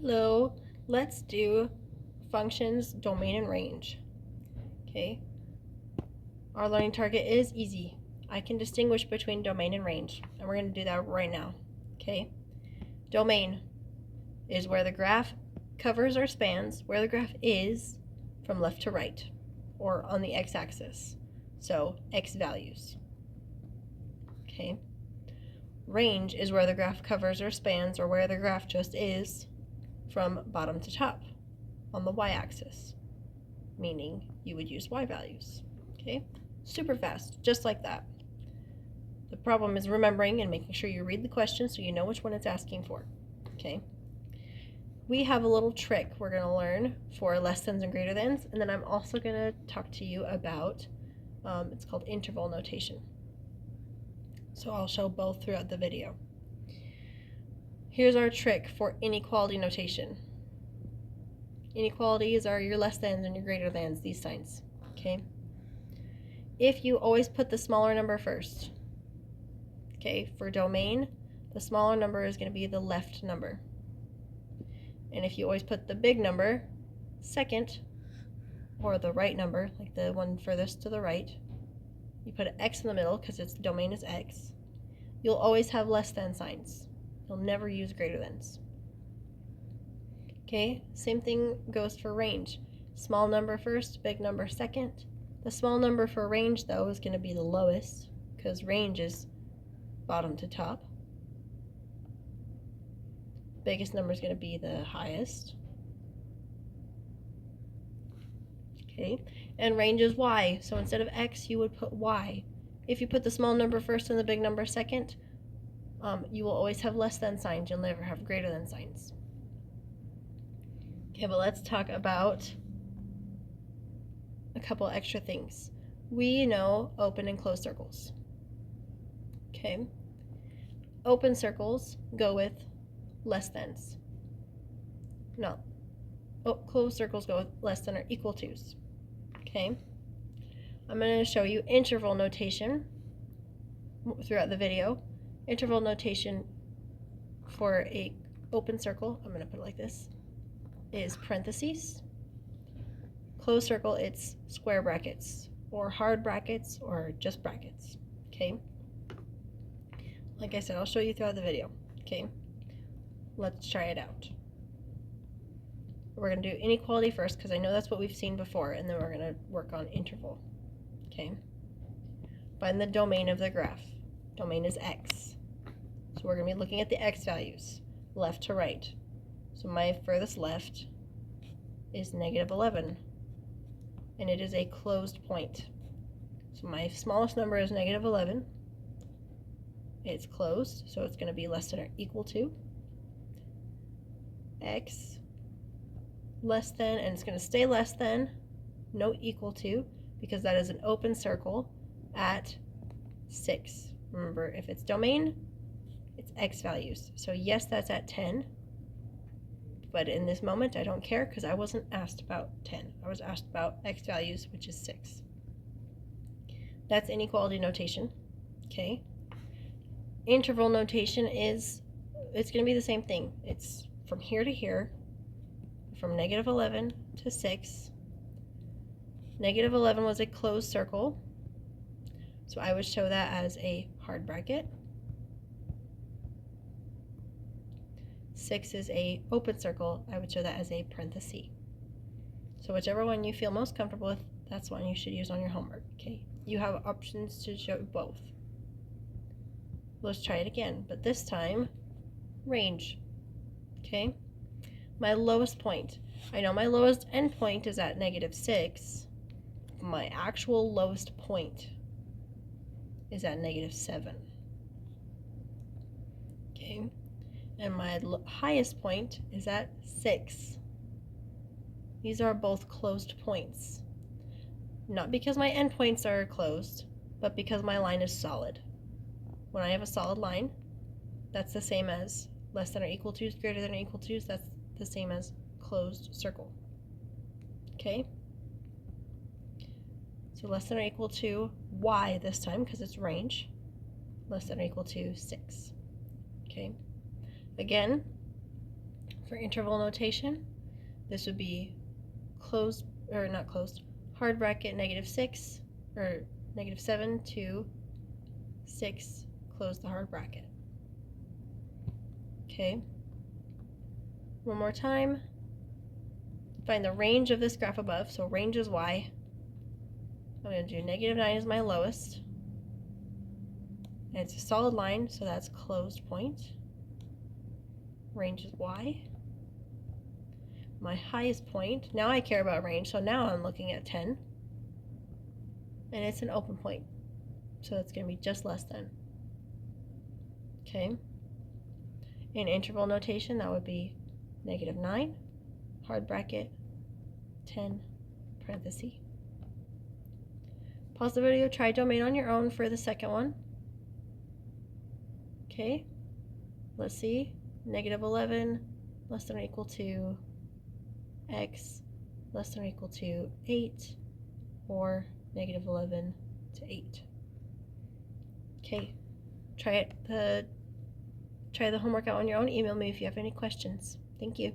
Hello, let's do functions, domain, and range. Okay, our learning target is easy. I can distinguish between domain and range, and we're going to do that right now. Okay, domain is where the graph covers or spans where the graph is from left to right, or on the x-axis, so x values. Okay, range is where the graph covers or spans or where the graph just is from bottom to top on the y-axis, meaning you would use y values. Okay, super fast, just like that. The problem is remembering and making sure you read the question so you know which one it's asking for. Okay, we have a little trick we're going to learn for less thans and greater thans, and then I'm also going to talk to you about it's called interval notation. So I'll show both throughout the video. Here's our trick for inequality notation. Inequalities are your less thans and your greater thans, these signs. Okay, if you always put the smaller number first, okay, for domain, the smaller number is going to be the left number. And if you always put the big number second, or the right number, like the one furthest to the right, you put an x in the middle because its domain is x, you'll always have less than signs. You'll never use greater thans. Okay, same thing goes for range. Small number first, big number second. The small number for range, though, is going to be the lowest because range is bottom to top. Biggest number is going to be the highest. Okay, and range is y, so instead of x, you would put y. If you put the small number first and the big number second, you will always have less than signs. You'll never have greater than signs. Okay, but let's talk about a couple extra things. We know open and closed circles. Okay, open circles go with less thans. No, closed circles go with less than or equal to's. Okay, I'm going to show you interval notation throughout the video. Interval notation for a open circle, I'm going to put it like this, is parentheses. Closed circle, it's square brackets, or hard brackets, or just brackets. Okay, like I said, I'll show you throughout the video. Okay, let's try it out. We're going to do inequality first because I know that's what we've seen before, and then we're going to work on interval. Okay, find the domain of the graph. Domain is x. So we're going to be looking at the x values, left to right. So my furthest left is -11, and it is a closed point. So my smallest number is -11. It's closed, so it's going to be less than or equal to x less than, and it's going to stay less than, no equal to, because that is an open circle at 6. Remember, if it's domain, it's x values. So yes, that's at 10, but in this moment I don't care because I wasn't asked about 10. I was asked about x values, which is 6. That's inequality notation. Okay, interval notation is, it's going to be the same thing. It's from here to here, from -11 to 6. -11 was a closed circle, so I would show that as a hard bracket. 6 is a open circle, I would show that as a parenthesis. So whichever one you feel most comfortable with, that's one you should use on your homework. Okay, you have options to show both. Let's try it again, but this time range. Okay, my lowest point, I know my lowest endpoint is at -6. My actual lowest point is at -7. Okay, and my highest point is at 6. These are both closed points. Not because my endpoints are closed, but because my line is solid. When I have a solid line, that's the same as less than or equal to, greater than or equal to, that's the same as closed circle. Okay? So less than or equal to y this time because it's range, less than or equal to 6. Okay? Again, For interval notation, this would be closed, or not closed, hard bracket -6, or -7 to 6, close the hard bracket. Okay. One more time. Find the range of this graph above. So range is y. I'm going to do -9 is my lowest. And it's a solid line, so that's closed point. Range is y. My highest point, now I care about range, so now I'm looking at 10. And it's an open point. So it's going to be just less than. Okay. In interval notation, that would be -9, hard bracket, 10, parenthesis. Pause the video, try domain on your own for the second one. Okay, let's see. -11 less than or equal to x less than or equal to 8, or -11 to 8. Okay, try the homework out on your own. Email me if you have any questions. Thank you.